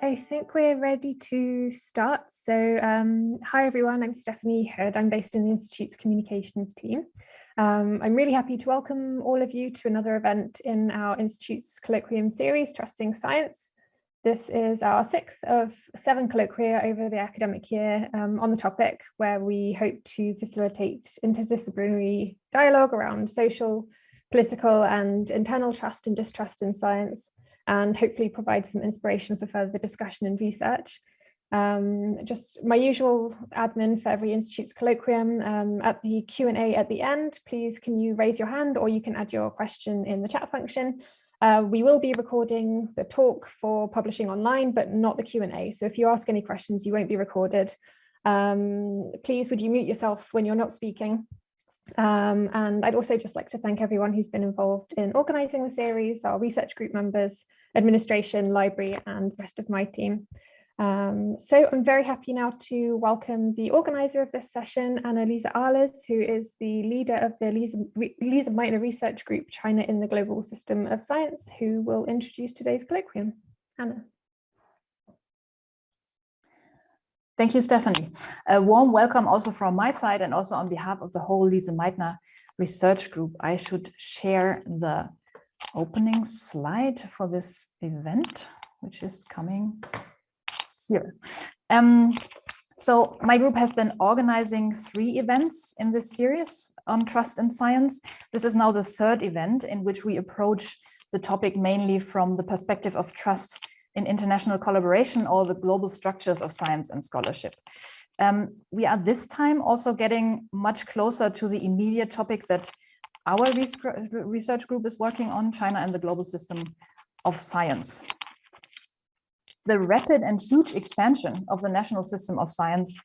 I think we're ready to start. So hi everyone, I'm Stephanie Hood. I'm based in the Institute's communications team. I'm really happy to welcome all of you to another event in our Institute's Colloquium series, Trusting Science. This is our 6th of 7 colloquia over the academic year on the topic, where we hope to facilitate interdisciplinary dialogue around social, political, and internal trust and distrust in science, and hopefully provide some inspiration for further discussion and research. Just my usual admin for every Institute's colloquium. At the Q&A at the end, please can you raise your hand, or you can add your question in the chat function. We will be recording the talk for publishing online, but not the Q&A. So if you ask any questions, you won't be recorded. Please, would you mute yourself when you're not speaking? And I'd also just like to thank everyone who's been involved in organizing the series, our research group members, administration, library, and the rest of my team. So I'm very happy now to welcome the organizer of this session, Anna-Lisa Ahlers, who is the leader of the Lisa Meitner Research Group, China in the Global System of Science, who will introduce today's colloquium. Anna. Thank you, Stephanie. A warm welcome also from my side, and also on behalf of the whole Lisa Meitner Research Group. I should share the opening slide for this event, which is coming here. So my group has been organizing 3 events in this series on trust in science. This is now the 3rd event in which we approach the topic mainly from the perspective of trust in international collaboration or the global structures of science and scholarship. We are this time also getting much closer to the immediate topics that our research group is working on, China and the global system of science. The rapid and huge expansion of the national system of science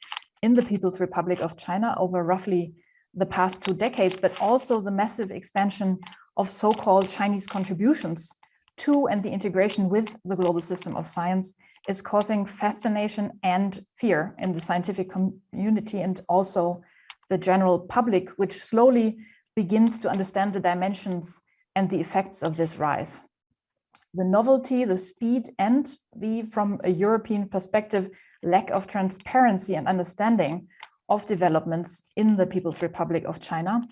in the People's Republic of China over roughly the past 2 decades, but also the massive expansion of so-called Chinese contributions to and the integration with the global system of science is causing fascination and fear in the scientific community and also the general public, which slowly begins to understand the dimensions and the effects of this rise. The novelty, the speed, and the, from a European perspective, lack of transparency and understanding of developments in the People's Republic of China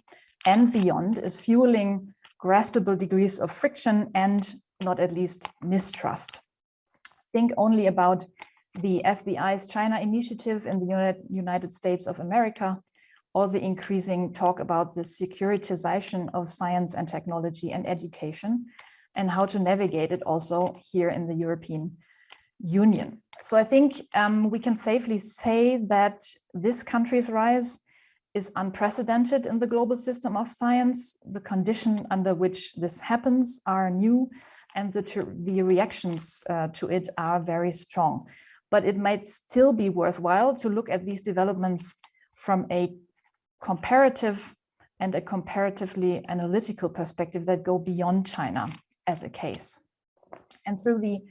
and beyond is fueling graspable degrees of friction and not at least mistrust. Think only about the FBI's China initiative in the United States of America, or the increasing talk about the securitization of science and technology and education, and how to navigate it also here in the European Union. So I think we can safely say that this country's rise is unprecedented in the global system of science. The conditions under which this happens are new, and the reactions to it are very strong. But it might still be worthwhile to look at these developments from a comparative and a comparatively analytical perspective that go beyond China as a case. And through the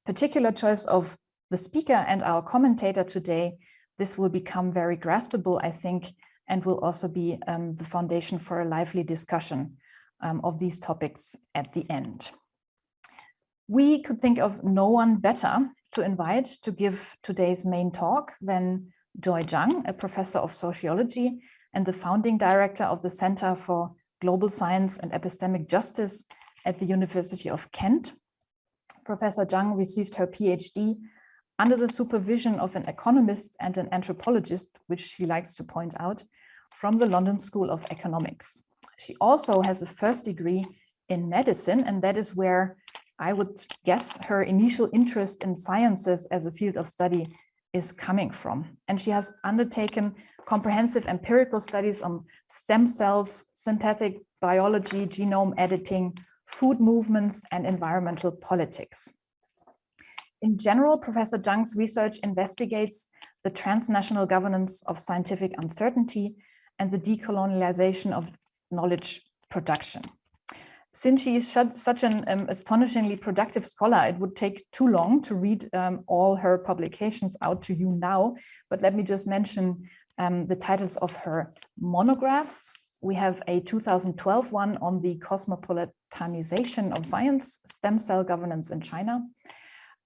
particular choice of the speaker and our commentator today, this will become very graspable, I think, and will also be the foundation for a lively discussion of these topics at the end. We could think of no one better to invite to give today's main talk than Joy Zhang, a professor of sociology and the founding director of the Center for Global Science and Epistemic Justice at the University of Kent. Professor Zhang received her PhD under the supervision of an economist and an anthropologist, which she likes to point out, from the London School of Economics. She also has a first degree in medicine, and that is where I would guess her initial interest in sciences as a field of study is coming from. And she has undertaken comprehensive empirical studies on stem cells, synthetic biology, genome editing, food movements, and environmental politics. In general, Professor Zhang's research investigates the transnational governance of scientific uncertainty and the decolonization of knowledge production. Since she is such an astonishingly productive scholar, it would take too long to read all her publications out to you now, but let me just mention the titles of her monographs. We have a 2012 one on the cosmopolitanization of science, stem cell governance in China.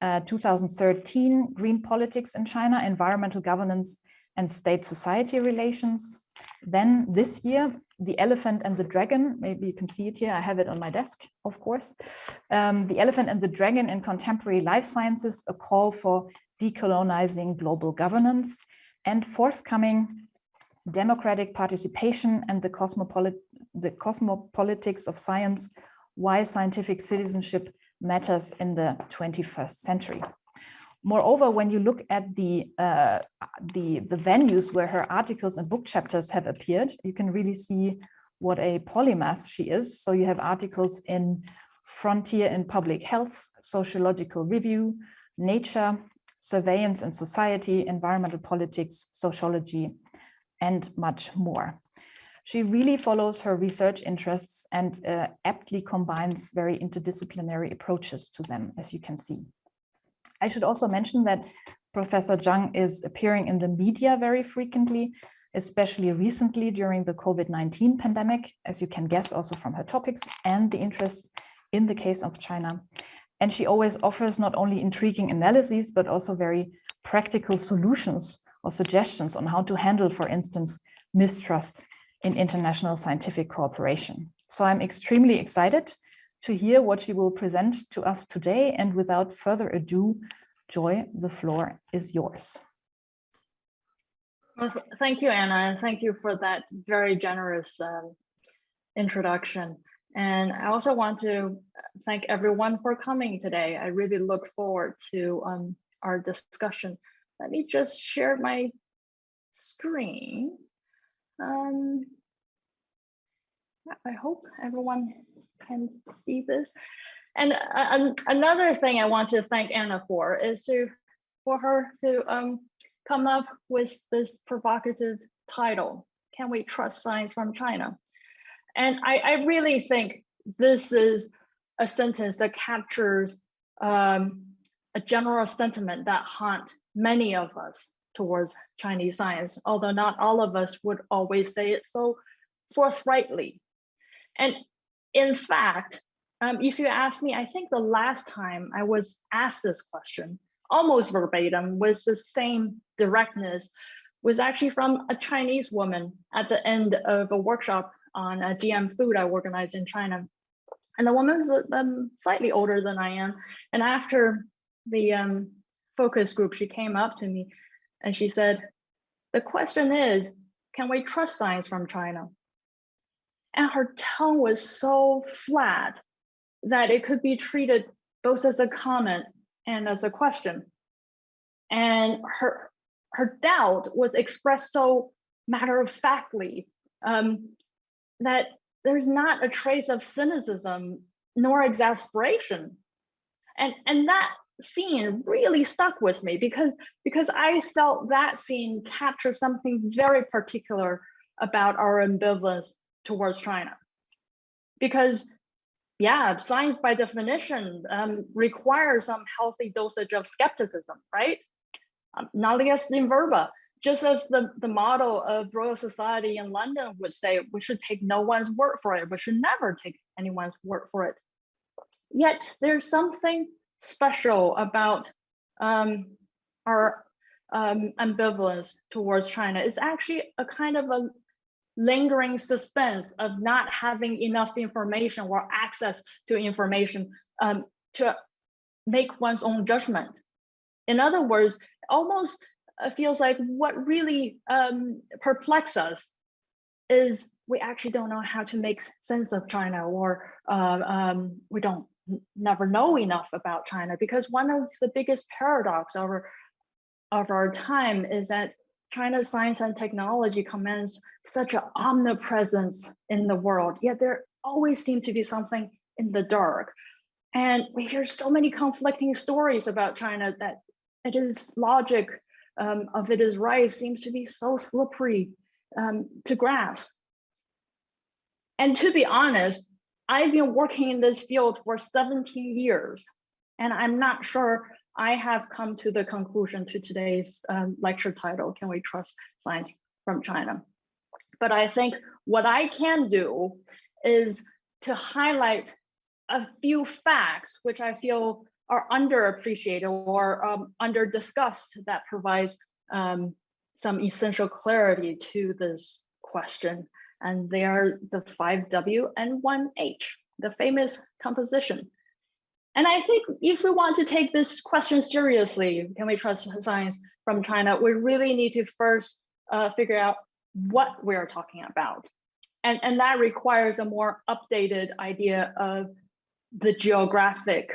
2013, Green Politics in China, Environmental Governance and State-Society Relations. Then this year, The Elephant and the Dragon, maybe you can see it here, I have it on my desk, of course. The Elephant and the Dragon in Contemporary Life Sciences, a call for decolonizing global governance, and forthcoming Democratic Participation and the Cosmopolitics of Science, Why Scientific Citizenship Matters in the 21st Century. Moreover, when you look at the venues where her articles and book chapters have appeared, you can really see what a polymath she is. So you have articles in Frontier in Public Health, Sociological Review, Nature, Surveillance and Society, Environmental Politics, Sociology, and much more. She really follows her research interests and aptly combines very interdisciplinary approaches to them, as you can see. I should also mention that Professor Zhang is appearing in the media very frequently, especially recently during the COVID-19 pandemic, as you can guess also from her topics and the interest in the case of China. And she always offers not only intriguing analyses, but also very practical solutions or suggestions on how to handle, for instance, mistrust in international scientific cooperation. So I'm extremely excited to hear what she will present to us today. And without further ado, Joy, the floor is yours. Well, thank you, Anna, and thank you for that very generous introduction. And I also want to thank everyone for coming today. I really look forward to our discussion. Let me just share my screen. I hope everyone can see this. And another thing I want to thank Anna for is for her to come up with this provocative title, Can We Trust Science from China? And I really think this is a sentence that captures a general sentiment that haunt many of us towards Chinese science, although not all of us would always say it so forthrightly. And in fact, if you ask me, I think the last time I was asked this question, almost verbatim, with the same directness, was actually from a Chinese woman at the end of a workshop on GM food I organized in China. And the woman was slightly older than I am. And after the focus group, she came up to me and she said, the question is, can we trust science from China? And her tone was so flat that it could be treated both as a comment and as a question. And her doubt was expressed so matter-of-factly that there's not a trace of cynicism nor exasperation. And that scene really stuck with me because I felt that scene captured something very particular about our ambivalence towards China. Because yeah, science by definition requires some healthy dosage of skepticism, right? Nullius in verba, just as the model of Royal Society in London would say, we should take no one's word for it. We should never take anyone's word for it. Yet there's something special about our ambivalence towards China. It's actually a kind of a lingering suspense of not having enough information or access to information to make one's own judgment. In other words, almost feels like what really perplexes us is we actually don't know how to make sense of China, or we don't never know enough about China, because one of the biggest paradox of our time is that China's science and technology commands such an omnipresence in the world, yet there always seems to be something in the dark. And we hear so many conflicting stories about China that it is logic of it is right seems to be so slippery to grasp. And to be honest, I've been working in this field for 17 years, and I'm not sure I have come to the conclusion to today's lecture title, Can We Trust Science from China? But I think what I can do is to highlight a few facts which I feel are underappreciated or under discussed that provides some essential clarity to this question. And they are the 5W and 1H, the famous composition. And I think if we want to take this question seriously, can we trust science from China, we really need to first figure out what we're talking about. And that requires a more updated idea of the geographic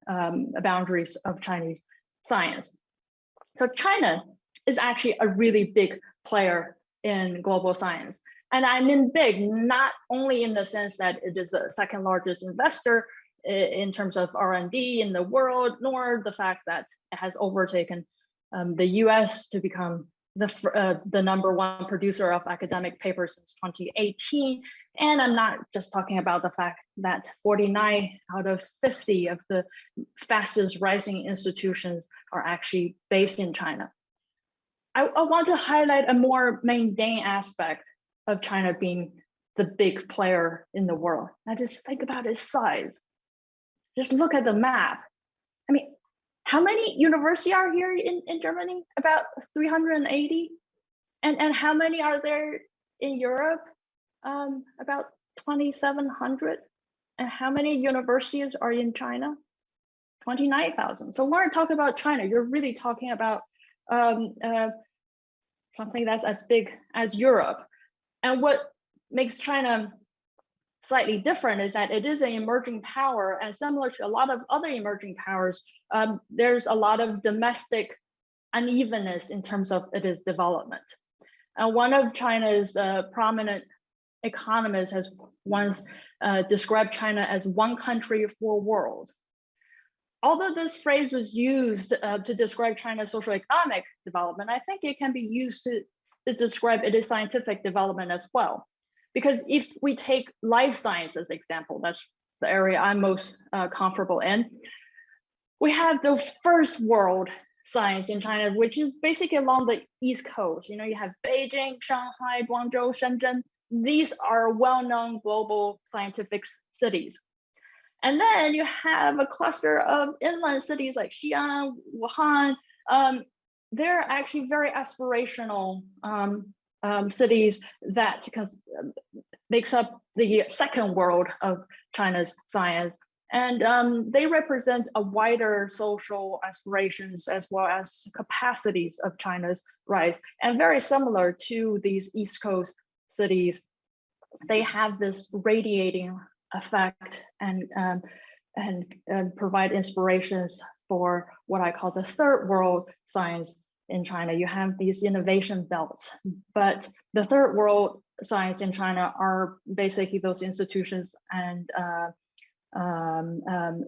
boundaries of Chinese science. So China is actually a really big player in global science. And I mean big, not only in the sense that it is the second largest investor in terms of R&D in the world, nor the fact that it has overtaken the US to become the #1 producer of academic papers since 2018. And I'm not just talking about the fact that 49 out of 50 of the fastest rising institutions are actually based in China. I want to highlight a more mundane aspect of China being the big player in the world. Now just think about its size. Just look at the map. I mean, how many universities are here in Germany? About 380. And how many are there in Europe? About 2,700. And how many universities are in China? 29,000. So when we're talking about China, you're really talking about something that's as big as Europe. And what makes China slightly different is that it is an emerging power, and similar to a lot of other emerging powers, there's a lot of domestic unevenness in terms of its development. And one of China's prominent economists has once described China as one country, 4 worlds. Although this phrase was used to describe China's socioeconomic development, I think it can be used to describe its scientific development as well. Because if we take life sciences example, that's the area I'm most comfortable in, we have the first world science in China, which is basically along the East Coast. You know, you have Beijing, Shanghai, Guangzhou, Shenzhen. These are well-known global scientific cities. And then you have a cluster of inland cities like Xi'an, Wuhan. They're actually very aspirational cities that makes up the second world of China's science. And they represent a wider social aspirations as well as capacities of China's rise. And very similar to these East Coast cities, they have this radiating effect and provide inspirations for what I call the third world science in China. You have these innovation belts, but the third world science in China are basically those institutions and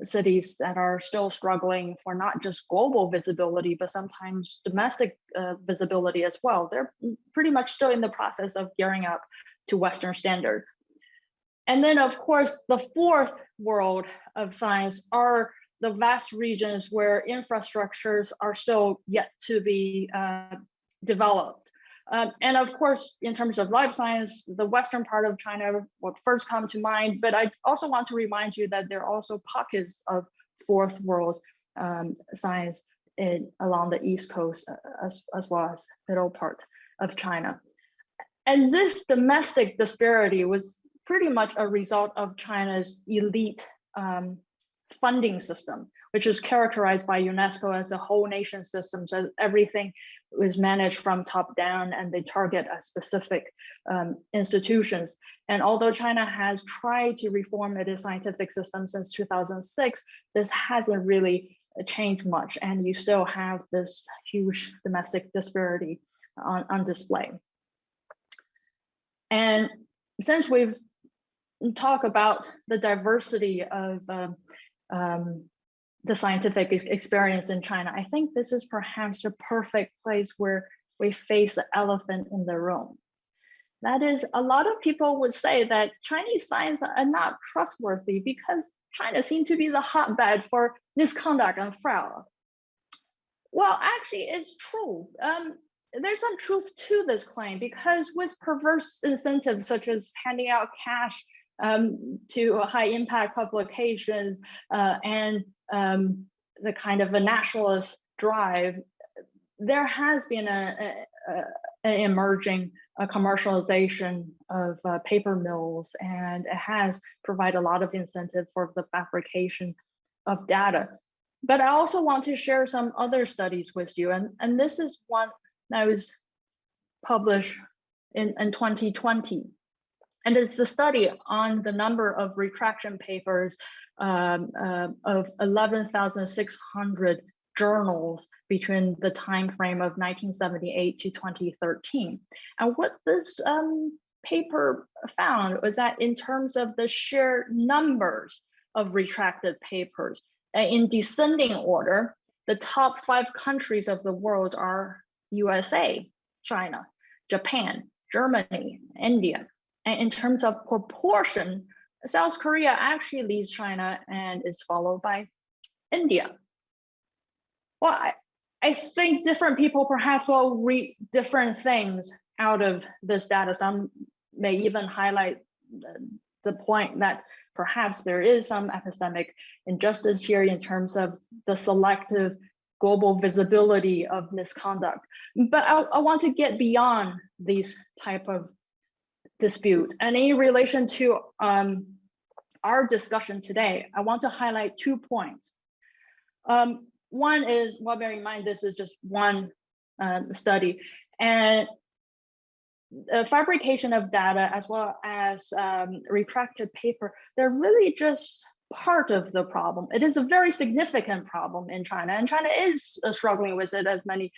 cities that are still struggling for not just global visibility, but sometimes domestic visibility as well. They're pretty much still in the process of gearing up to Western standard. And then, of course, the fourth world of science are the vast regions where infrastructures are still yet to be developed. And of course, in terms of life science, the Western part of China would first come to mind, but I also want to remind you that there are also pockets of fourth world science along the East Coast as well as middle part of China. And this domestic disparity was pretty much a result of China's elite funding system, which is characterized by UNESCO as a whole nation system. So everything is managed from top down and they target a specific institutions. And although China has tried to reform its scientific system since 2006, this hasn't really changed much. And you still have this huge domestic disparity on display. And since we've talked about the diversity of the scientific experience in China, I think this is perhaps a perfect place where we face the elephant in the room. That is, a lot of people would say that Chinese science are not trustworthy because China seems to be the hotbed for misconduct and fraud. Well, actually, it's true. There's some truth to this claim because with perverse incentives such as handing out cash to high impact publications and the kind of a nationalist drive, there has been an emerging commercialization of paper mills, and it has provided a lot of incentive for the fabrication of data. But I also want to share some other studies with you, and this is one that was published in 2020. And it's a study on the number of retraction papers of 11,600 journals between the time frame of 1978 to 2013. And what this paper found was that in terms of the sheer numbers of retracted papers, in descending order, the top 5 countries of the world are USA, China, Japan, Germany, India. And in terms of proportion, South Korea actually leads China and is followed by India. Well, I think different people perhaps will read different things out of this data. Some may even highlight the point that perhaps there is some epistemic injustice here in terms of the selective global visibility of misconduct. But I want to get beyond these type of dispute. And in relation to our discussion today, I want to highlight 2 points. One is, well, bear in mind, this is just one study, and fabrication of data as well as retracted paper, they're really just part of the problem. It is a very significant problem in China, and China is struggling with it, as many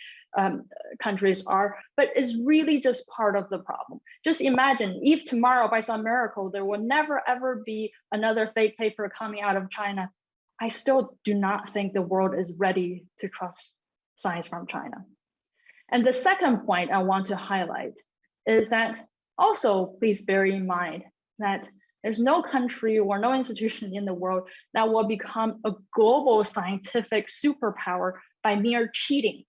countries are, but it's really just part of the problem. Just imagine if tomorrow, by some miracle, there will never ever be another fake paper coming out of China. I still do not think the world is ready to trust science from China. And the second point I want to highlight is that also please bear in mind that there's no country or no institution in the world that will become a global scientific superpower by mere cheating.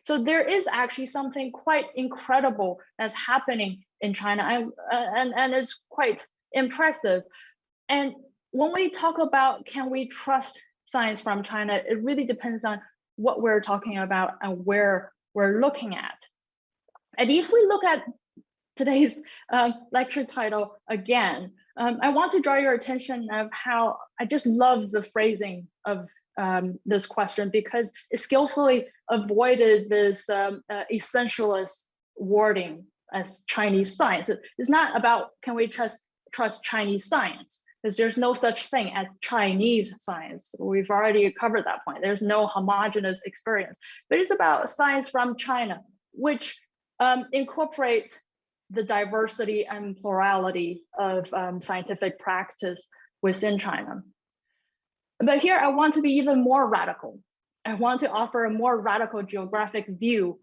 So there is actually something quite incredible that's happening in China, and it's quite impressive. And when we talk about can we trust science from China, it really depends on what we're talking about and where we're looking at. And if we look at today's lecture title again, I want to draw your attention of how I just love the phrasing of this question, because it skillfully avoided this essentialist wording as Chinese science. It's not about can we trust Chinese science, because there's no such thing as Chinese science. We've already covered that point. There's no homogeneous experience, but it's about science from China, which incorporates the diversity and plurality of scientific practice within China. But here I want to be even more radical. I want to offer a more radical geographic view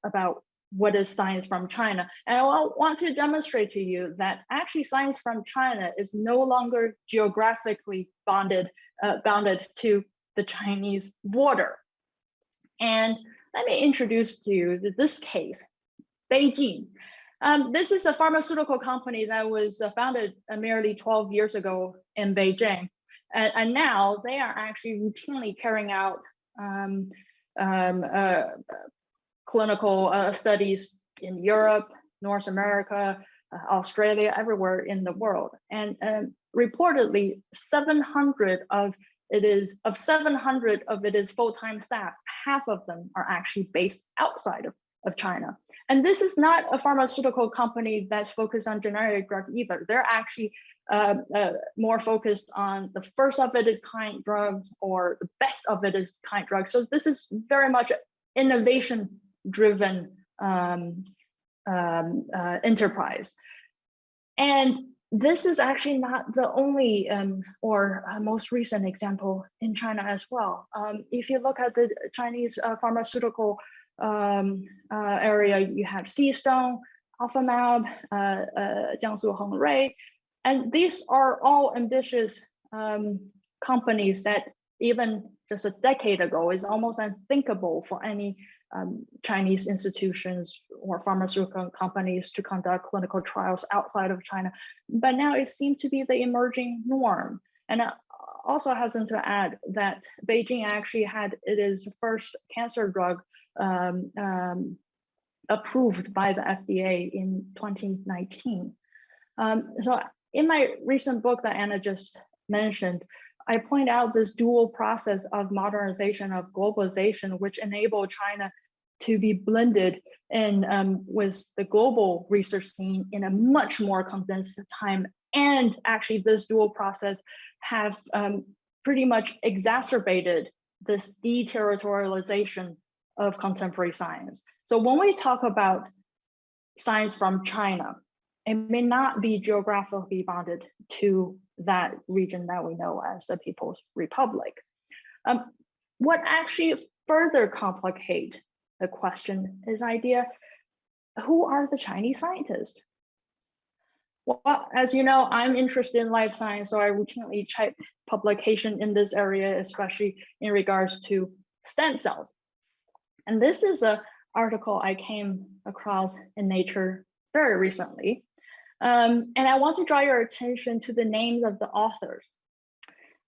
about what is science from China. And I want to demonstrate to you that actually science from China is no longer geographically bounded to the Chinese border. And let me introduce to you this case, Beijing. This is a pharmaceutical company that was founded merely 12 years ago in Beijing. And now they are actually routinely carrying out clinical studies in Europe, North America, Australia, everywhere in the world. And reportedly 700 of its full-time staff, half of them are actually based outside of China. And this is not a pharmaceutical company that's focused on generic drug either. They're actually more focused on the first of its kind drugs or the best of its kind drugs. So this is very much innovation-driven enterprise. And this is actually not the only or most recent example in China as well. If you look at the Chinese pharmaceutical area, you have Seastone, Alphamab, Jiangsu Hengrui, and these are all ambitious companies that even just a decade ago is almost unthinkable for any Chinese institutions or pharmaceutical companies to conduct clinical trials outside of China. But now it seems to be the emerging norm. And I also hasten to add that Beijing actually had its first cancer drug approved by the FDA in 2019. So in my recent book that Anna just mentioned, I point out this dual process of modernization, of globalization, which enabled China to be blended in with the global research scene in a much more condensed time. And actually this dual process have pretty much exacerbated this deterritorialization of contemporary science. So when we talk about science from China, it may not be geographically bounded to that region that we know as the People's Republic. What actually further complicate the question is idea, who are the Chinese scientists? Well, as you know, I'm interested in life science, so I routinely check publication in this area, especially in regards to stem cells. And this is an article I came across in Nature very recently. And I want to draw your attention to the names of the authors.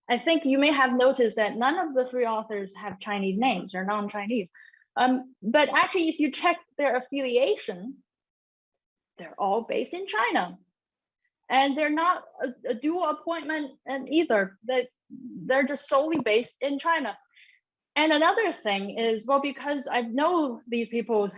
I think you may have noticed that none of the three authors have Chinese names, they're non-Chinese. But actually, if you check their affiliation, they're all based in China. And they're not a dual appointment either. They're just solely based in China. And another thing is, well, because I know these people's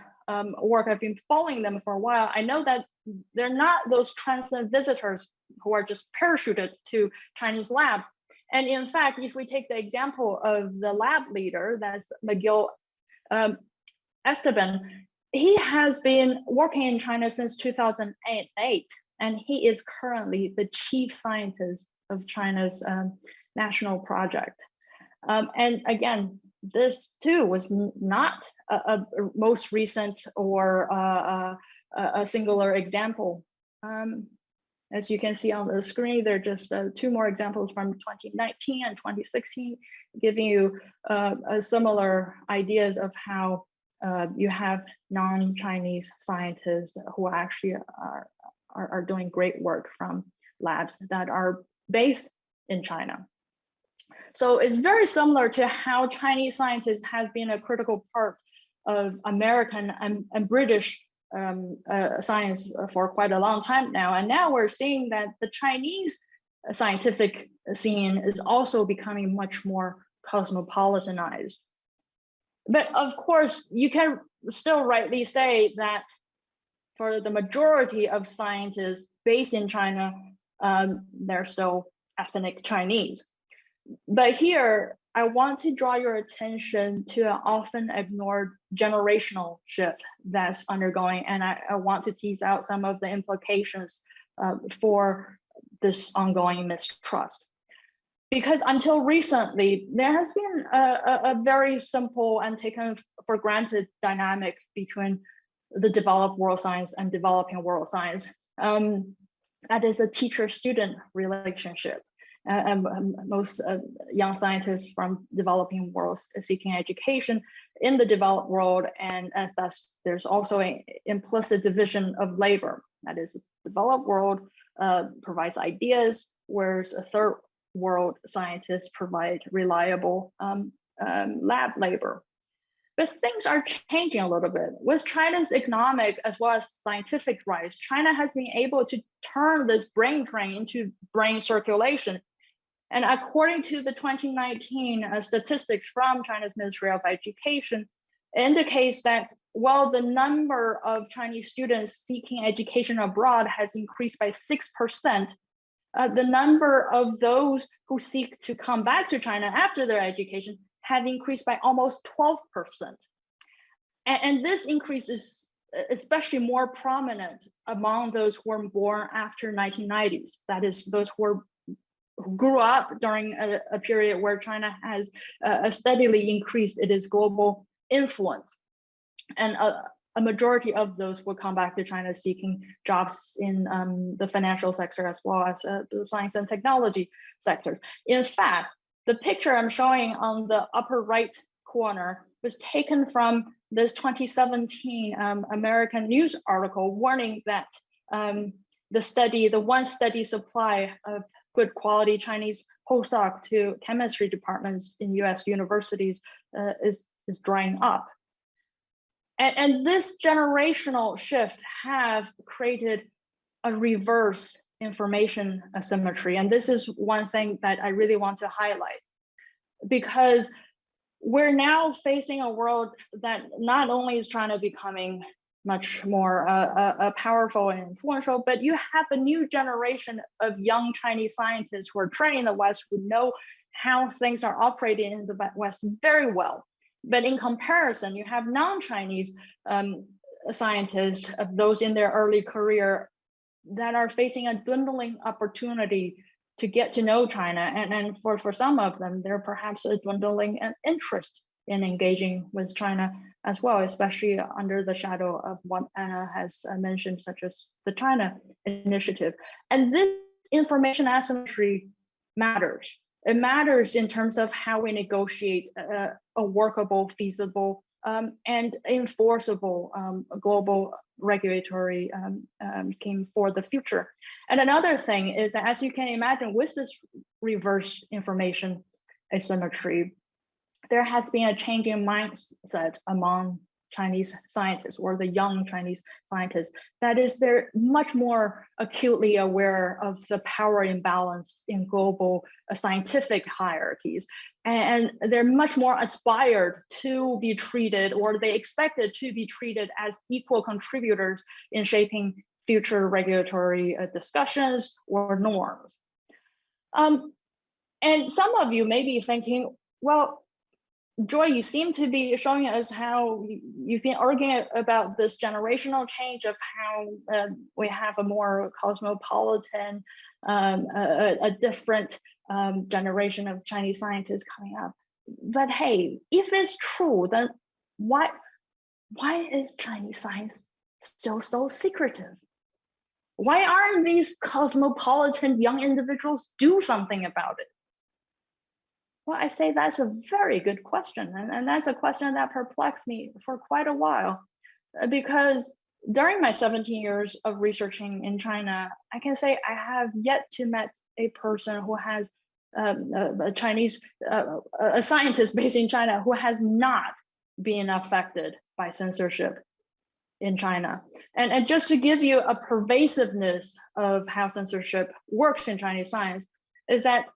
work, I've been following them for a while, I know that they're not those transient visitors who are just parachuted to Chinese labs. And in fact, if we take the example of the lab leader, that's Miguel Esteban, he has been working in China since 2008, and he is currently the chief scientist of China's national project. And again, this too was not a most recent or a singular example. As you can see on the screen, there are just two more examples from 2019 and 2016, giving you similar ideas of how you have non-Chinese scientists who actually are doing great work from labs that are based in China. So it's very similar to how Chinese scientists has been a critical part of American and British science for quite a long time now. And now we're seeing that the Chinese scientific scene is also becoming much more cosmopolitanized. But of course, you can still rightly say that for the majority of scientists based in China, they're still ethnic Chinese. But here, I want to draw your attention to an often ignored generational shift that's undergoing, and I want to tease out some of the implications for this ongoing mistrust. Because until recently, there has been a very simple and taken for granted dynamic between the developed world science and developing world science. That is a teacher-student relationship. And most young scientists from developing worlds seeking education in the developed world, and thus there's also an implicit division of labor. That is, the developed world provides ideas, whereas a third world scientists provide reliable lab labor. But things are changing a little bit. With China's economic as well as scientific rise, China has been able to turn this brain drain into brain circulation. And according to the 2019 statistics from China's Ministry of Education, indicates that while the number of Chinese students seeking education abroad has increased by 6%, the number of those who seek to come back to China after their education have increased by almost 12%. And this increase is especially more prominent among those who were born after 1990s. That is, those who grew up during a period where China has steadily increased its global influence. And a majority of those will come back to China seeking jobs in the financial sector as well as the science and technology sectors. In fact, the picture I'm showing on the upper right corner was taken from this 2017 American news article warning that the one steady supply of good quality Chinese postdoc to chemistry departments in US universities is drying up. And this generational shift have created a reverse information asymmetry. And this is one thing that I really want to highlight, because we're now facing a world that not only is China becoming much more powerful and influential, but you have a new generation of young Chinese scientists who are trained in the West, who know how things are operating in the West very well. But in comparison, you have non-Chinese scientists, those in their early career, that are facing a dwindling opportunity to get to know China. And for some of them, there perhaps a dwindling interest in engaging with China as well, especially under the shadow of what Anna has mentioned, such as the China Initiative. And this information asymmetry matters. It matters in terms of how we negotiate a workable, feasible, and enforceable global regulatory scheme for the future. And another thing is that, as you can imagine, with this reverse information asymmetry, there has been a changing mindset among Chinese scientists, or the young Chinese scientists. That is, they're much more acutely aware of the power imbalance in global scientific hierarchies. And they're much more aspired to be treated, or they expected to be treated, as equal contributors in shaping future regulatory discussions or norms. And some of you may be thinking, well, Joy, you seem to be showing us how you've been arguing about this generational change of how we have a more cosmopolitan, a different generation of Chinese scientists coming up. But hey, if it's true, then why is Chinese science still so secretive? Why aren't these cosmopolitan young individuals do something about it? Well, I say that's a very good question. And that's a question that perplexed me for quite a while, because during my 17 years of researching in China, I can say I have yet to meet a person who has a scientist based in China who has not been affected by censorship in China. And just to give you a pervasiveness of how censorship works in Chinese science, is that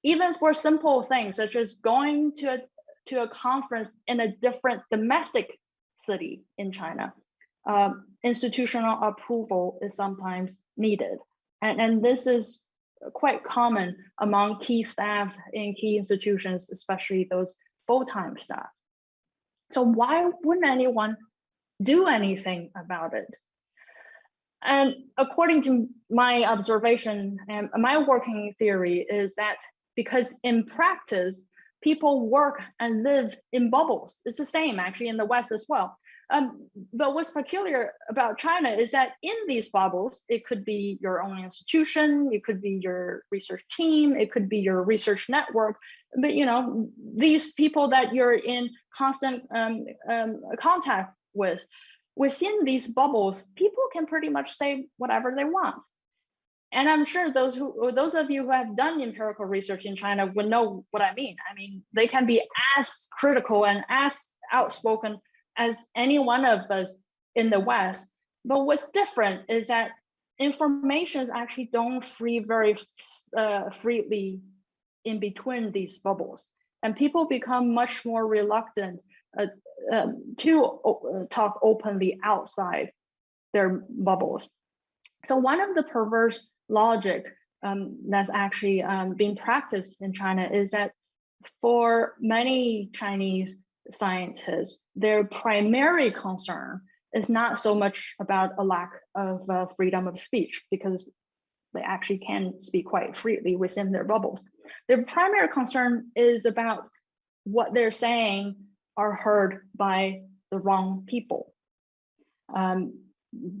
even for simple things such as going to a conference in a different domestic city in China, institutional approval is sometimes needed. And this is quite common among key staffs in key institutions, especially those full-time staff. So why wouldn't anyone do anything about it? And according to my observation and my working theory is that because in practice, people work and live in bubbles. It's the same actually in the West as well. But what's peculiar about China is that in these bubbles, it could be your own institution, it could be your research team, it could be your research network. But you know, these people that you're in constant contact with, within these bubbles, people can pretty much say whatever they want. And I'm sure those of you who have done empirical research in China would know what I mean. I mean, they can be as critical and as outspoken as any one of us in the West. But what's different is that information actually don't very freely in between these bubbles. And people become much more reluctant to talk openly outside their bubbles. So one of the perverse logic that's actually being practiced in China is that for many Chinese scientists, their primary concern is not so much about a lack of freedom of speech, because they actually can speak quite freely within their bubbles. Their primary concern is about what they're saying are heard by the wrong people.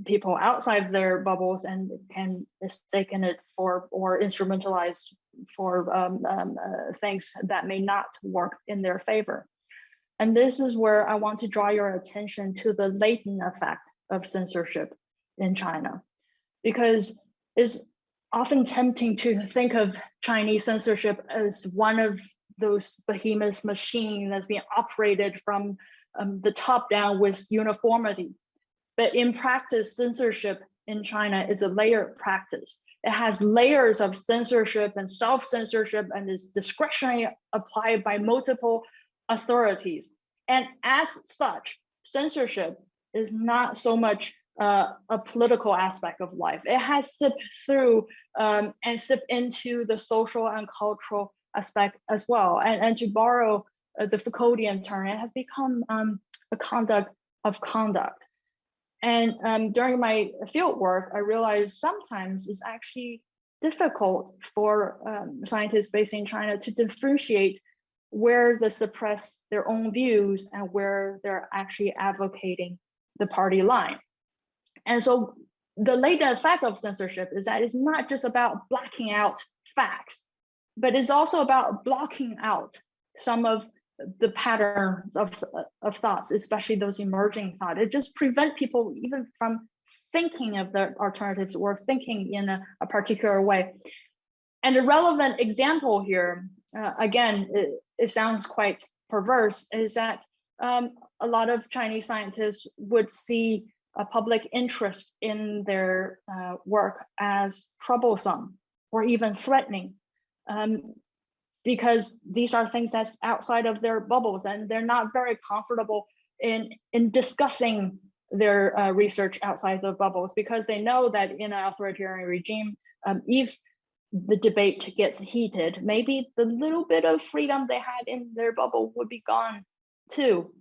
People outside their bubbles and can mistaken it for or instrumentalize for things that may not work in their favor. And this is where I want to draw your attention to the latent effect of censorship in China, because it's often tempting to think of Chinese censorship as one of those behemoth machines that's being operated from the top down with uniformity. But in practice, censorship in China is a layered practice. It has layers of censorship and self-censorship, and is discretionary applied by multiple authorities. And as such, censorship is not so much a political aspect of life. It has sipped through and sipped into the social and cultural aspect as well. And to borrow the Foucauldian term, it has become a conduct of conduct. And during my field work, I realized sometimes it's actually difficult for scientists based in China to differentiate where they suppress their own views and where they're actually advocating the party line. And so the latent effect of censorship is that it's not just about blocking out facts, but it's also about blocking out some of the patterns of thoughts, especially those emerging thoughts. It just prevents people even from thinking of the alternatives or thinking in a particular way. And a relevant example here, again, it sounds quite perverse, is that a lot of Chinese scientists would see a public interest in their work as troublesome or even threatening, because these are things that's outside of their bubbles, and they're not very comfortable in discussing their research outside of bubbles, because they know that in an authoritarian regime, if the debate gets heated, maybe the little bit of freedom they had in their bubble would be gone too.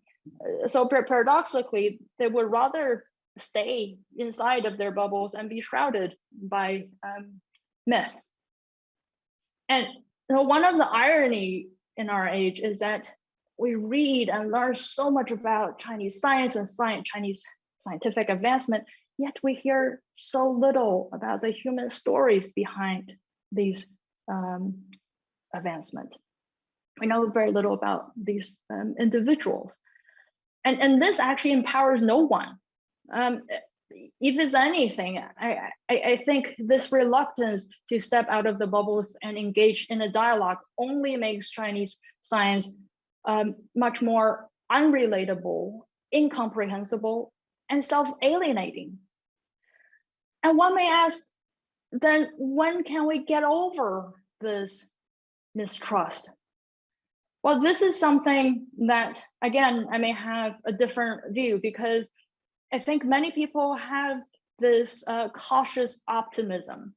So paradoxically, they would rather stay inside of their bubbles and be shrouded by myth. And so one of the irony in our age is that we read and learn so much about Chinese science and Chinese scientific advancement, yet we hear so little about the human stories behind these advancement. We know very little about these individuals. And this actually empowers no one. If it's anything, I think this reluctance to step out of the bubbles and engage in a dialogue only makes Chinese science much more unrelatable, incomprehensible, and self-alienating. And one may ask, then when can we get over this mistrust? Well, this is something that, again, I may have a different view, because I think many people have this cautious optimism,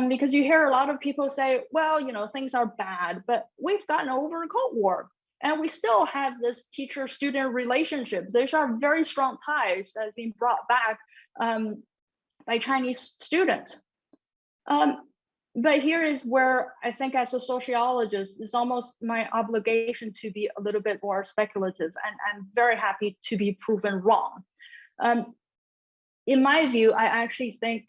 because you hear a lot of people say, well, you know, things are bad, but we've gotten over a Cold War, and we still have this teacher-student relationship. These are very strong ties that have been brought back by Chinese students. But here is where I think, as a sociologist, it's almost my obligation to be a little bit more speculative, and I'm very happy to be proven wrong. In my view, I actually think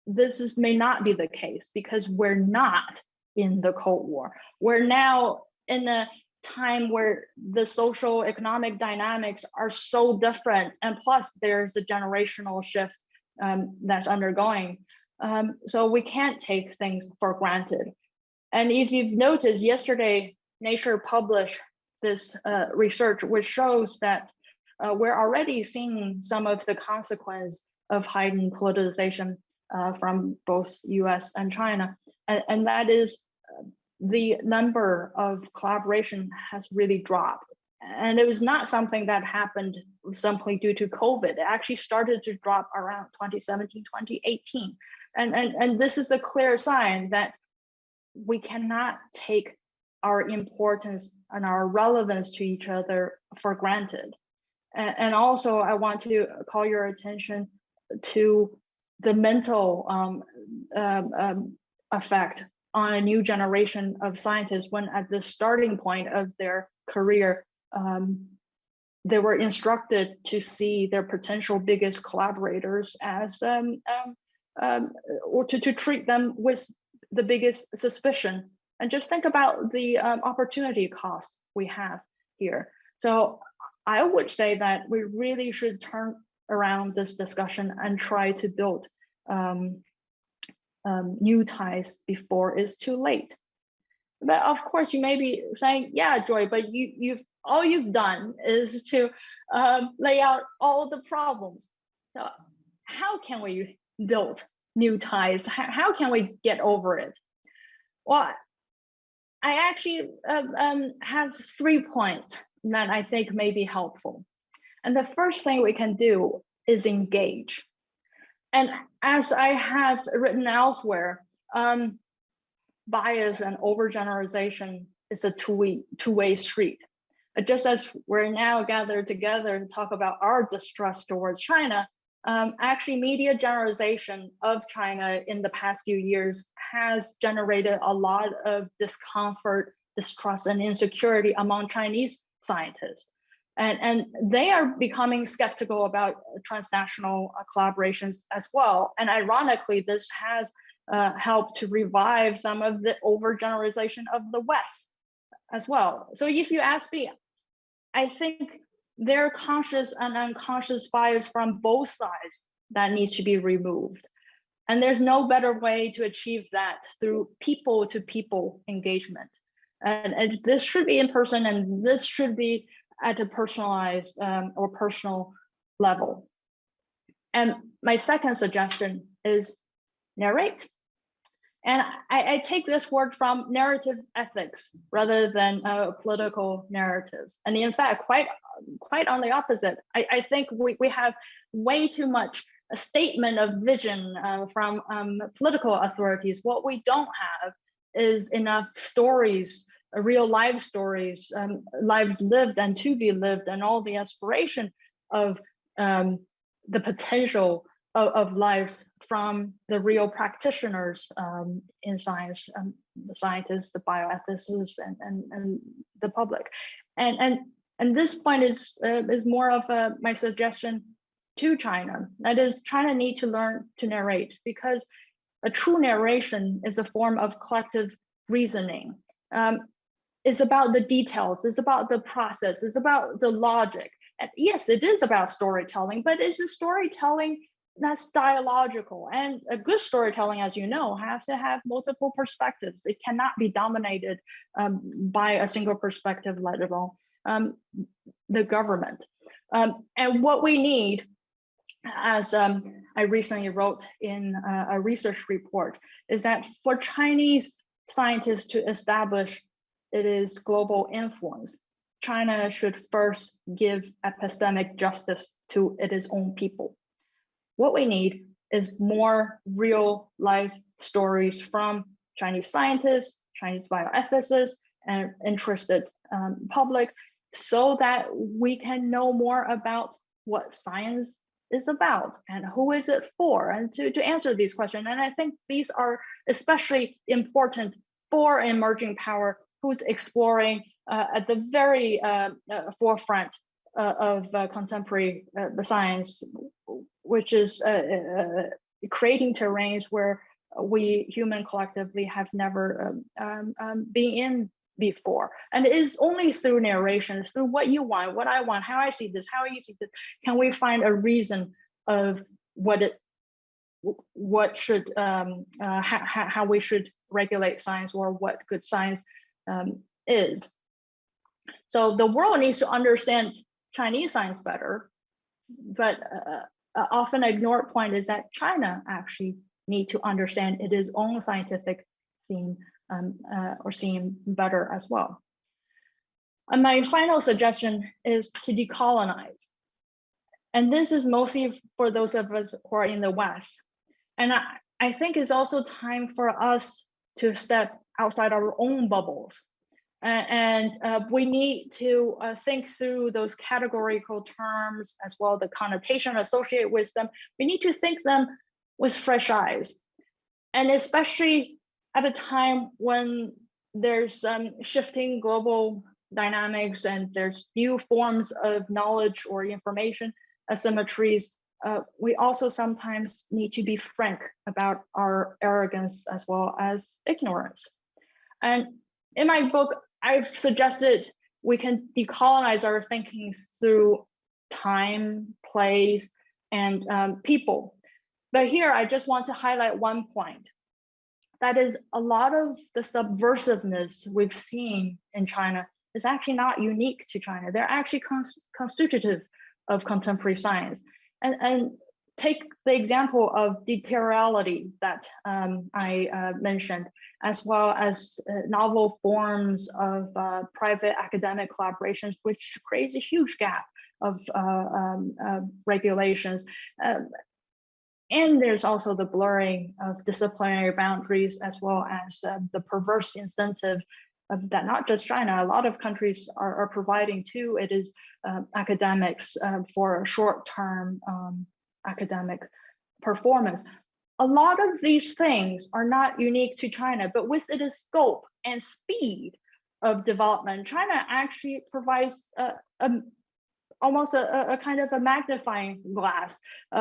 this may not be the case, because we're not in the Cold War. We're now in a time where the social economic dynamics are so different, and plus there's a generational shift that's undergoing. So we can't take things for granted. And if you've noticed, yesterday, Nature published this research, which shows that we're already seeing some of the consequence of heightened politicization from both US and China. And that is the number of collaboration has really dropped. And it was not something that happened simply due to COVID. It actually started to drop around 2017, 2018. And this is a clear sign that we cannot take our importance and our relevance to each other for granted. And also, I want to call your attention to the mental effect on a new generation of scientists when, at the starting point of their career, they were instructed to see their potential biggest collaborators as or to treat them with the biggest suspicion. And just think about the opportunity cost we have here. So I would say that we really should turn around this discussion and try to build new ties before it's too late. But of course, you may be saying, yeah, Joy, but all you've done is to lay out all the problems. So how can we build new ties? How can we get over it? Well, I actually have 3 points that I think may be helpful. And the first thing we can do is engage. And as I have written elsewhere, bias and overgeneralization is a two-way street. Just as we're now gathered together to talk about our distrust towards China, actually media generalization of China in the past few years has generated a lot of discomfort, distrust, and insecurity among Chinese scientists. And they are becoming skeptical about transnational collaborations as well. And ironically, this has helped to revive some of the overgeneralization of the West as well. So if you ask me, I think there are conscious and unconscious bias from both sides that needs to be removed. And there's no better way to achieve that through people-to-people engagement. And this should be in person, and this should be at a personalized or personal level. And my second suggestion is narrate. And I take this word from narrative ethics rather than political narratives. And in fact, quite on the opposite. I think we have way too much a statement of vision from political authorities. What we don't have is enough stories, real life stories, lives lived and to be lived, and all the aspiration of the potential of lives from the real practitioners in science, the scientists, the bioethicists, and the public. And this point is more of my suggestion to China. That is, China need to learn to narrate, because a true narration is a form of collective reasoning. It's about the details, it's about the process, it's about the logic. And yes, it is about storytelling, but it's a storytelling that's dialogical. And a good storytelling, as you know, has to have multiple perspectives. It cannot be dominated by a single perspective, let alone the government. And what we need, as I recently wrote in a research report, is that for Chinese scientists to establish it is global influence, China should first give epistemic justice to its own people. What we need is more real life stories from Chinese scientists, Chinese bioethicists, and interested public, so that we can know more about what science is about and who is it for, and to answer these questions. And I think these are especially important for emerging power who's exploring at the very forefront of contemporary science, which is creating terrains where we human collectively have never been in before. And it is only through narration, through what you want, what I want, how I see this, how you see this, can we find a reason of what should how we should regulate science, or what good science is. So the world needs to understand Chinese science better, but often ignored point is that China actually need to understand its own scientific theme or scene better as well. And my final suggestion is to decolonize. And this is mostly for those of us who are in the West. And I think it's also time for us to step outside our own bubbles. And we need to think through those categorical terms as well, the connotation associated with them. We need to think them with fresh eyes. And especially at a time when there's shifting global dynamics and there's new forms of knowledge or information asymmetries, we also sometimes need to be frank about our arrogance as well as ignorance. And in my book, I've suggested we can decolonize our thinking through time, place, and people. But here, I just want to highlight one point. That is, a lot of the subversiveness we've seen in China is actually not unique to China. They're actually constitutive of contemporary science. And take the example of deterriality that I mentioned, as well as novel forms of private academic collaborations, which creates a huge gap of regulations. And there's also the blurring of disciplinary boundaries, as well as the perverse incentive that not just China, a lot of countries are providing too. It is academics for a short-term academic performance. A lot of these things are not unique to China, but with the scope and speed of development, China actually provides almost a kind of a magnifying glass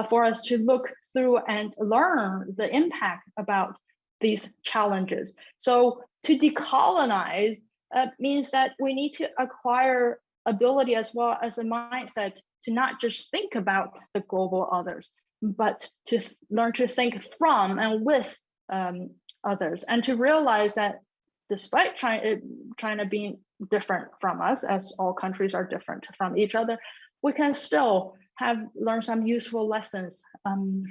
for us to look through and learn the impact about these challenges. So to decolonize means that we need to acquire ability as well as a mindset to not just think about the global others, but to learn to think from and with others, and to realize that despite China being different from us, as all countries are different from each other, we can still learn some useful lessons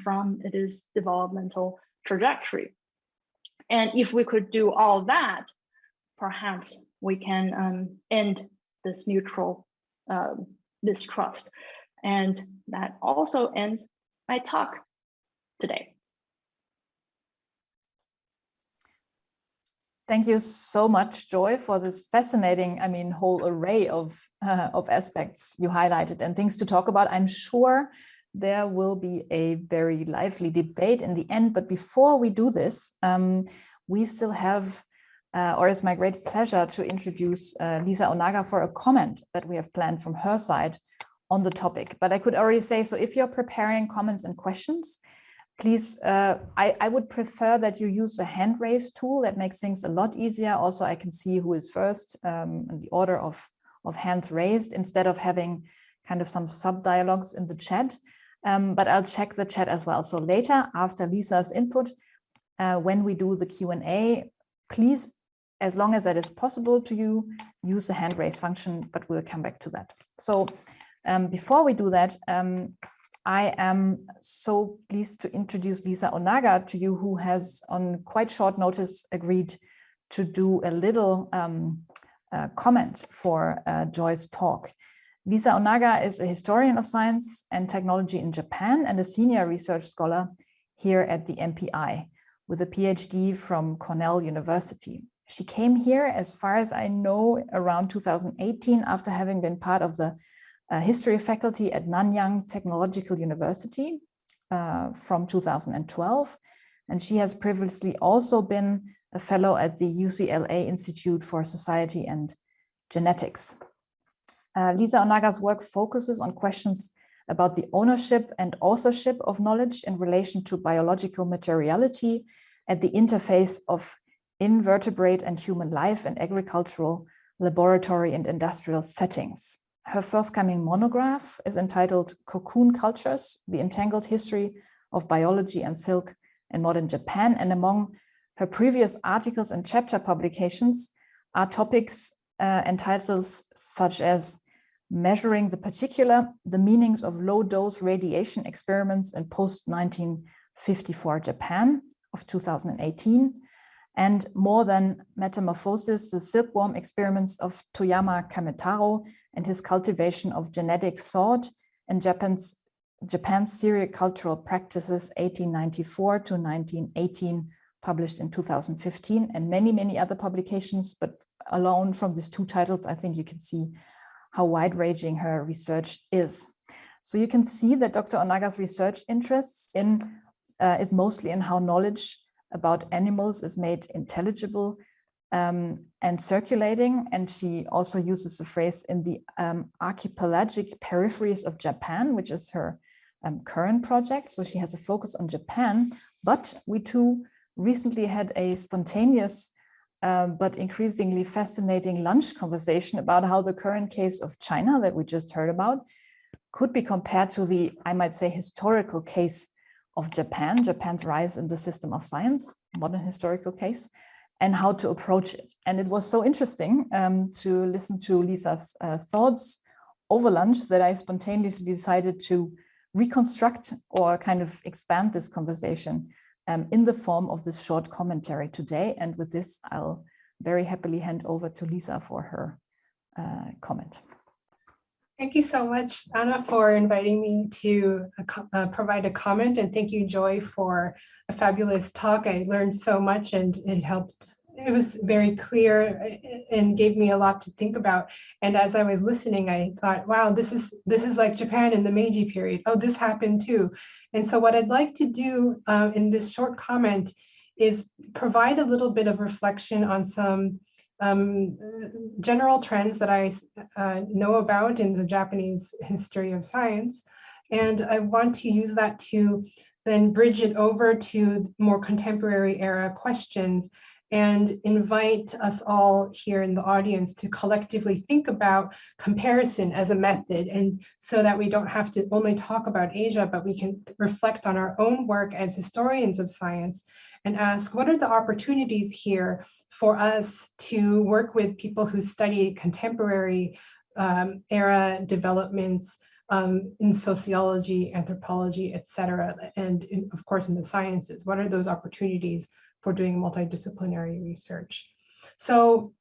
from its developmental trajectory. And if we could do all that, perhaps we can end this mutual mistrust. And that also ends my talk today. Thank you so much, Joy, for this fascinating, whole array of aspects you highlighted and things to talk about. I'm sure there will be a very lively debate in the end. But before we do this, we still have, or it's my great pleasure to introduce Lisa Onaga for a comment that we have planned from her side on the topic. But I could already say, so if you're preparing comments and questions, please, I would prefer that you use the hand raise tool. That makes things a lot easier. Also, I can see who is first in the order of hands raised, instead of having kind of some sub-dialogues in the chat. But I'll check the chat as well. So later, after Lisa's input, when we do the Q&A, please, as long as that is possible to you, use the hand raise function, but we'll come back to that. So before we do that, I am so pleased to introduce Lisa Onaga to you, who has on quite short notice agreed to do a little comment for Joy's talk. Lisa Onaga is a historian of science and technology in Japan and a senior research scholar here at the MPI with a PhD from Cornell University. She came here, as far as I know, around 2018 after having been part of the history faculty at Nanyang Technological University from 2012. And she has previously also been a fellow at the UCLA Institute for Society and Genetics. Lisa Onaga's work focuses on questions about the ownership and authorship of knowledge in relation to biological materiality at the interface of invertebrate and human life in agricultural, laboratory, and industrial settings. Her forthcoming monograph is entitled Cocoon Cultures, the Entangled History of Biology and Silk in Modern Japan. And among her previous articles and chapter publications are topics and titles such as Measuring the Particular, the Meanings of Low-Dose Radiation Experiments in Post-1954 Japan of 2018, and More Than Metamorphosis, the Silkworm Experiments of Toyama Kametaro and his cultivation of genetic thought in Japan's sericultural practices 1894 to 1918, published in 2015, and many, many other publications. But alone from these two titles, I think you can see how wide-ranging her research is. So you can see that Dr. Onaga's research interests is mostly in how knowledge about animals is made intelligible and circulating. And she also uses the phrase in the archipelagic peripheries of Japan, which is her current project. So she has a focus on Japan, but we too recently had a spontaneous but increasingly fascinating lunch conversation about how the current case of China that we just heard about could be compared to the, I might say, historical case of Japan, Japan's rise in the system of science, modern historical case, and how to approach it. And it was so interesting to listen to Lisa's thoughts over lunch that I spontaneously decided to reconstruct or kind of expand this conversation in the form of this short commentary today. And with this, I'll very happily hand over to Lisa for her comment. Thank you so much, Anna, for inviting me to provide a comment. And thank you, Joy, for a fabulous talk. I learned so much and it helped. It was very clear and gave me a lot to think about. And as I was listening, I thought, wow, this is like Japan in the Meiji period. Oh, this happened too. And so what I'd like to do in this short comment is provide a little bit of reflection on some general trends that I know about in the Japanese history of science. And I want to use that to then bridge it over to more contemporary era questions and invite us all here in the audience to collectively think about comparison as a method, and so that we don't have to only talk about Asia, but we can reflect on our own work as historians of science and ask, what are the opportunities here for us to work with people who study contemporary era developments in sociology, anthropology, et cetera, and of course in the sciences? What are those opportunities for doing multidisciplinary research? So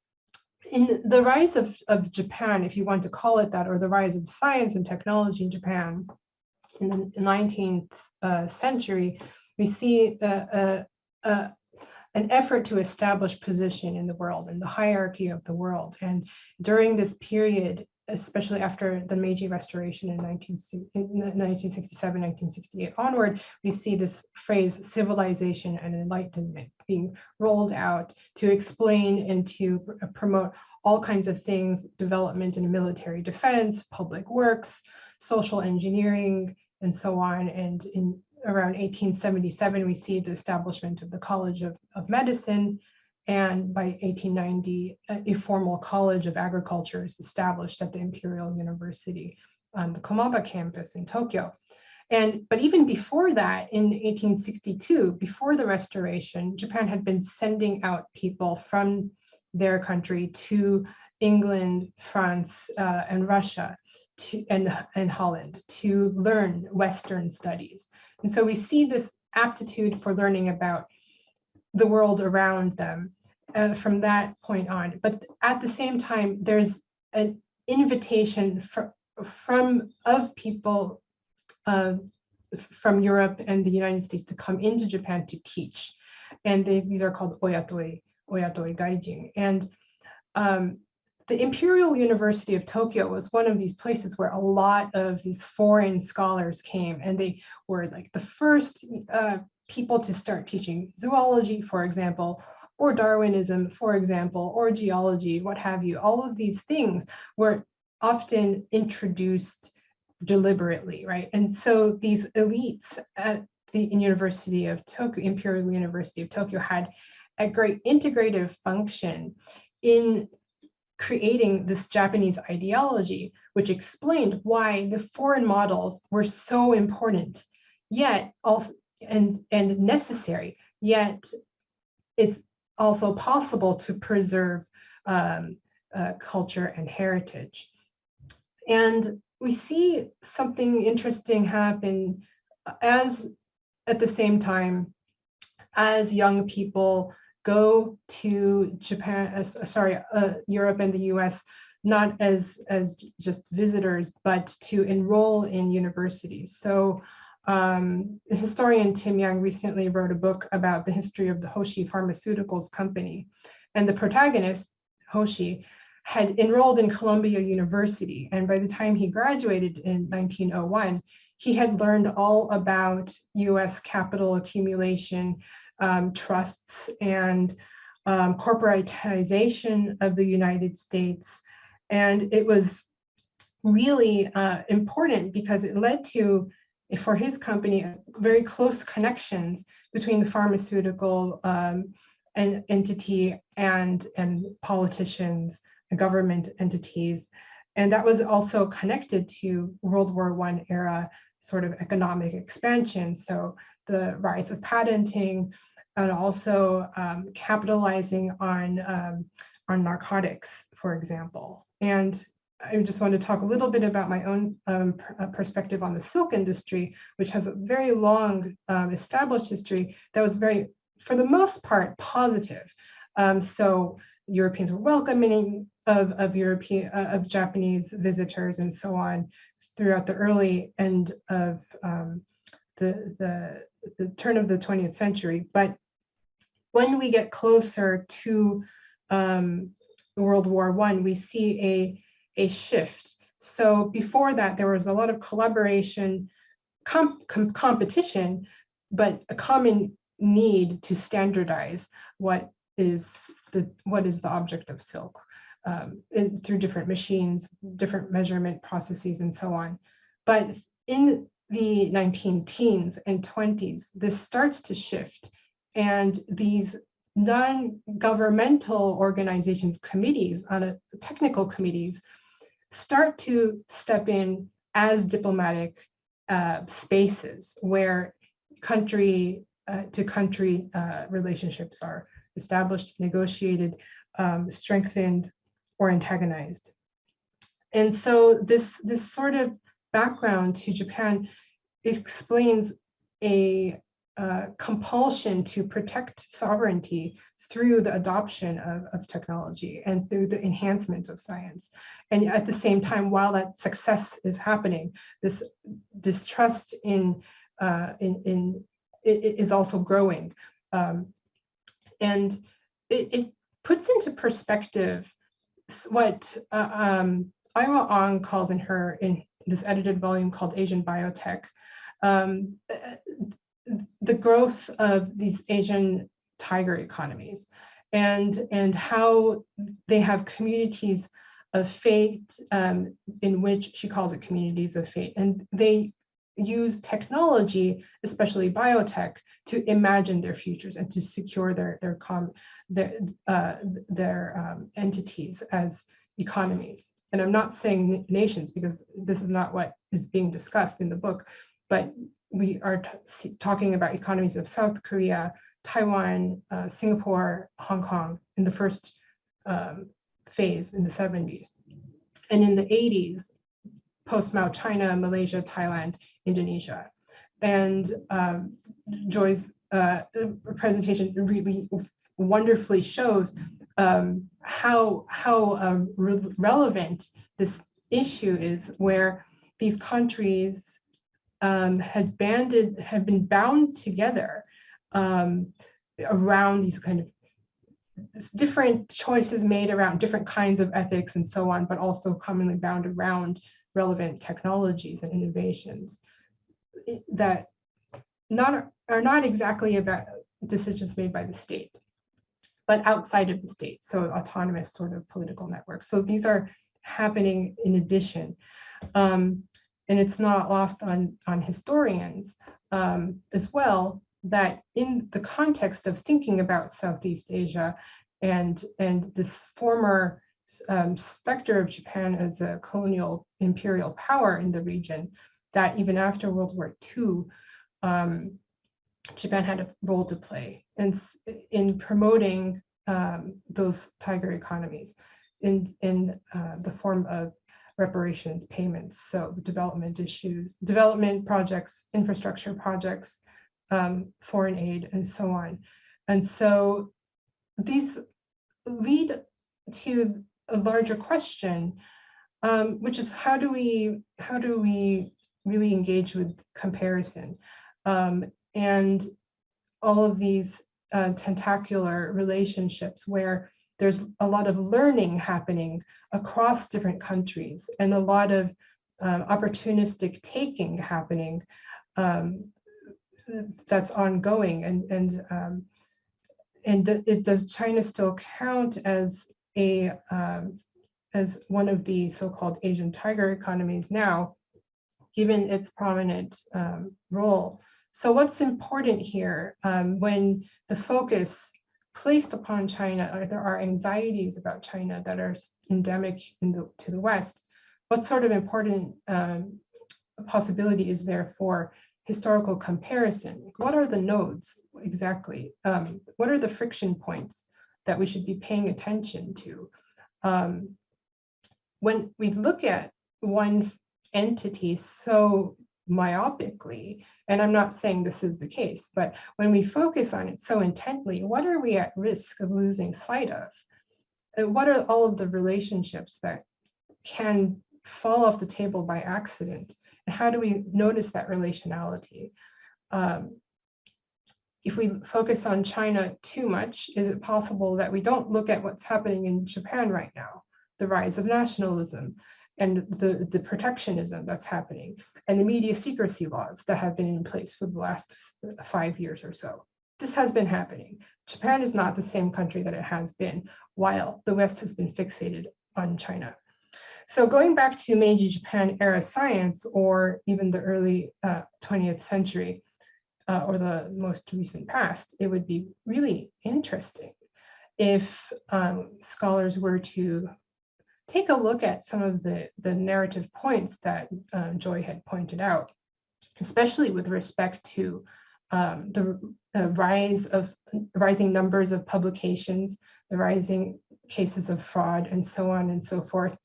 in the rise of Japan, if you want to call it that, or the rise of science and technology in Japan in the 19th century, we see an effort to establish position in the world and the hierarchy of the world. And during this period, especially after the Meiji Restoration in 1967, 1968 onward, we see this phrase civilization and enlightenment being rolled out to explain and to promote all kinds of things, development in military defense, public works, social engineering, and so on. And in around 1877, we see the establishment of the College of Medicine. And by 1890, a formal College of Agriculture is established at the Imperial University on the Komaba campus in Tokyo. But even before that, in 1862, before the Restoration, Japan had been sending out people from their country to England, France, and Russia, and Holland to learn Western studies. And so we see this aptitude for learning about the world around them from that point on. But at the same time, there's an invitation of people from Europe and the United States to come into Japan to teach. And these are called oyatoi gaijin. And the Imperial University of Tokyo was one of these places where a lot of these foreign scholars came, and they were like the first people to start teaching zoology, for example, or Darwinism, for example, or geology, what have you. All of these things were often introduced deliberately, right? And so these elites at the University of Tokyo, Imperial University of Tokyo, had a great integrative function in creating this Japanese ideology, which explained why the foreign models were so important, yet also and necessary, yet it's also possible to preserve culture and heritage. And we see something interesting happen at the same time as young people go to Europe and the US, not as just visitors, but to enroll in universities. So historian Tim Young recently wrote a book about the history of the Hoshi Pharmaceuticals company. And the protagonist, Hoshi, had enrolled in Columbia University. And by the time he graduated in 1901, he had learned all about US capital accumulation, trusts, and corporatization of the United States. And it was really important because it led to, for his company, very close connections between the pharmaceutical an entity and politicians and government entities. And that was also connected to World War I era sort of economic expansion. So the rise of patenting and also capitalizing on narcotics, for example. And I just want to talk a little bit about my own perspective on the silk industry, which has a very long established history that was very, for the most part, positive. So Europeans were welcoming of Japanese visitors and so on throughout the early end of the turn of the 20th century. But when we get closer to World War I, we see a shift. So before that, there was a lot of collaboration, competition, but a common need to standardize what is the object of silk through different machines, different measurement processes, and so on. But in the 19-teens and 20s, this starts to shift, and these non-governmental organizations, committees, technical committees, start to step in as diplomatic spaces where country to country relationships are established, negotiated, strengthened, or antagonized. And so this sort of background to Japan explains a compulsion to protect sovereignty through the adoption of technology and through the enhancement of science. And at the same time, while that success is happening, this distrust it is also growing. And it puts into perspective what Ira Ong calls in this edited volume called Asian Biotech, the growth of these Asian tiger economies and how they have communities of fate, in which she calls it communities of fate. And they use technology, especially biotech, to imagine their futures and to secure their entities as economies. And I'm not saying nations, because this is not what is being discussed in the book, but we are talking about economies of South Korea, Taiwan, Singapore, Hong Kong in the first phase in the 70s. And in the 80s, post-Mao China, Malaysia, Thailand, Indonesia. And Joy's presentation really wonderfully shows how relevant this issue is, where these countries had been bound together around these kind of different choices made around different kinds of ethics and so on, but also commonly bound around relevant technologies and innovations that are not exactly about decisions made by the state, but outside of the state, so autonomous sort of political networks. So these are happening in addition. And it's not lost on historians as well, that in the context of thinking about Southeast Asia and this former specter of Japan as a colonial imperial power in the region, that even after World War II, Japan had a role to play in promoting those tiger economies in the form of reparations payments, so development issues, development projects, infrastructure projects, foreign aid, and so on. And so these lead to a larger question, which is how do we really engage with comparison and all of these tentacular relationships where there's a lot of learning happening across different countries and a lot of opportunistic taking happening that's ongoing. And does China still count as one of the so-called Asian tiger economies now, given its prominent role? So what's important here when the focus placed upon China, or there are anxieties about China that are endemic to the West, what sort of important possibility is there for historical comparison? What are the nodes exactly? What are the friction points that we should be paying attention to? When we look at one entity so myopically, and I'm not saying this is the case, but when we focus on it so intently, what are we at risk of losing sight of? And what are all of the relationships that can fall off the table by accident? And how do we notice that relationality? If we focus on China too much, is it possible that we don't look at what's happening in Japan right now? The rise of nationalism and the protectionism that's happening, and the media secrecy laws that have been in place for the last 5 years or so. This has been happening. Japan is not the same country that it has been while the West has been fixated on China. So going back to Meiji Japan era science, or even the early 20th century, or the most recent past, it would be really interesting if scholars were to take a look at some of the narrative points that Joy had pointed out, especially with respect to the rising numbers of publications, the rising cases of fraud, and so on and so forth.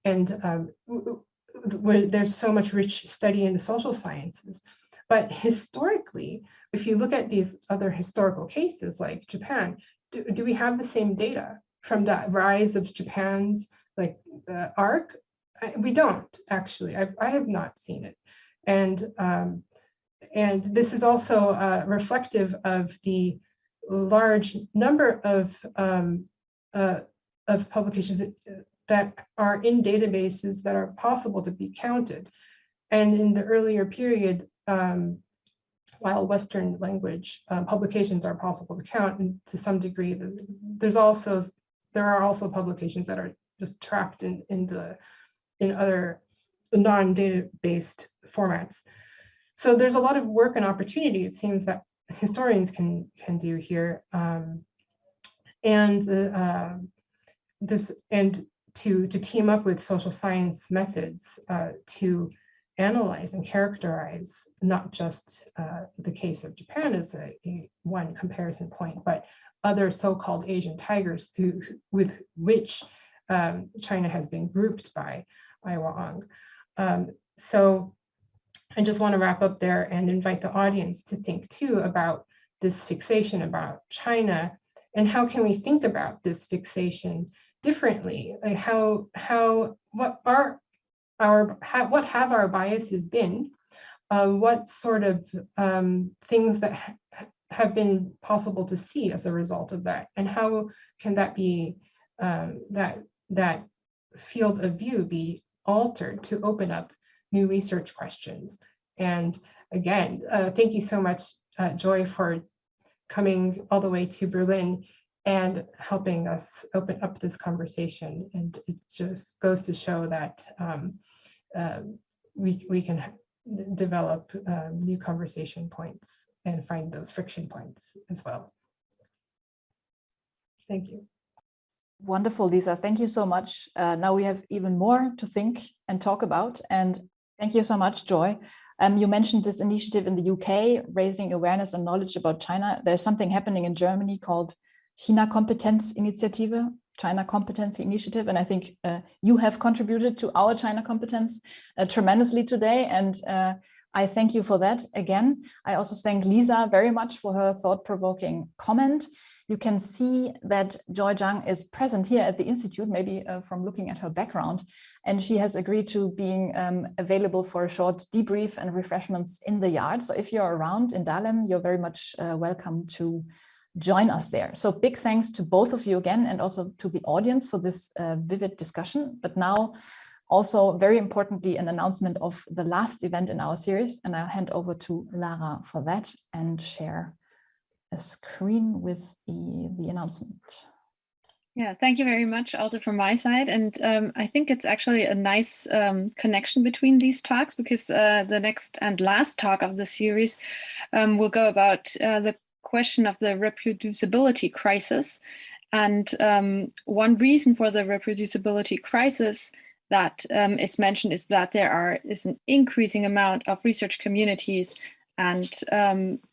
And where there's so much rich study in the social sciences. But historically, if you look at these other historical cases like Japan, do we have the same data from that rise of Japan's arc? We don't, actually. I have not seen it. And this is also reflective of the large number of publications that are in databases that are possible to be counted. And in the earlier period, while Western language publications are possible to count, and to some degree, there are also publications that are just trapped in other non-data-based formats. So there's a lot of work and opportunity, it seems, that historians can do here, to team up with social science methods to analyze and characterize not just the case of Japan as one comparison point, but other so-called Asian tigers with which China has been grouped by Wang. So I just want to wrap up there and invite the audience to think too about this fixation about China, and how can we think about this fixation differently? Like what have our biases been? What sort of things that have been possible to see as a result of that, and how can that be that field of view be altered to open up new research questions? And again, thank you so much, Joy, for coming all the way to Berlin and helping us open up this conversation. And it just goes to show that we can develop new conversation points and find those friction points as well. Thank you. Wonderful, Lisa. Thank you so much. Now we have even more to think and talk about. And thank you so much, Joy. You mentioned this initiative in the UK, raising awareness and knowledge about China. There's something happening in Germany called China Kompetenziniative, China Competency Initiative. And I think you have contributed to our China competence tremendously today. And I thank you for that again. I also thank Lisa very much for her thought-provoking comment. You can see that Joy Zhang is present here at the Institute, maybe from looking at her background, and she has agreed to being available for a short debrief and refreshments in the yard. So if you're around in Dahlem, you're very much welcome to join us there. So big thanks to both of you again, and also to the audience for this vivid discussion. But now also very importantly, an announcement of the last event in our series, and I'll hand over to Lara for that and share a screen with the announcement. Yeah, thank you very much also from my side. And I think it's actually a nice connection between these talks, because the next and last talk of the series will go about the question of the reproducibility crisis. And one reason for the reproducibility crisis that is mentioned is that there is an increasing amount of research communities and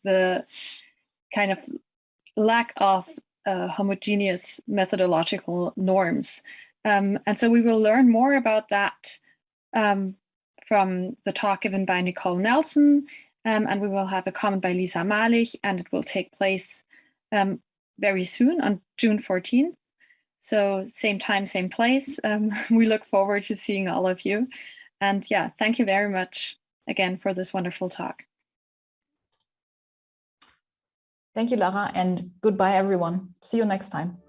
the kind of lack of homogeneous methodological norms. And so we will learn more about that from the talk given by Nicole Nelson, and we will have a comment by Lisa Malich, and it will take place very soon on June 14th. So same time, same place. We look forward to seeing all of you. And yeah, thank you very much again for this wonderful talk. Thank you, Lara, and goodbye, everyone. See you next time.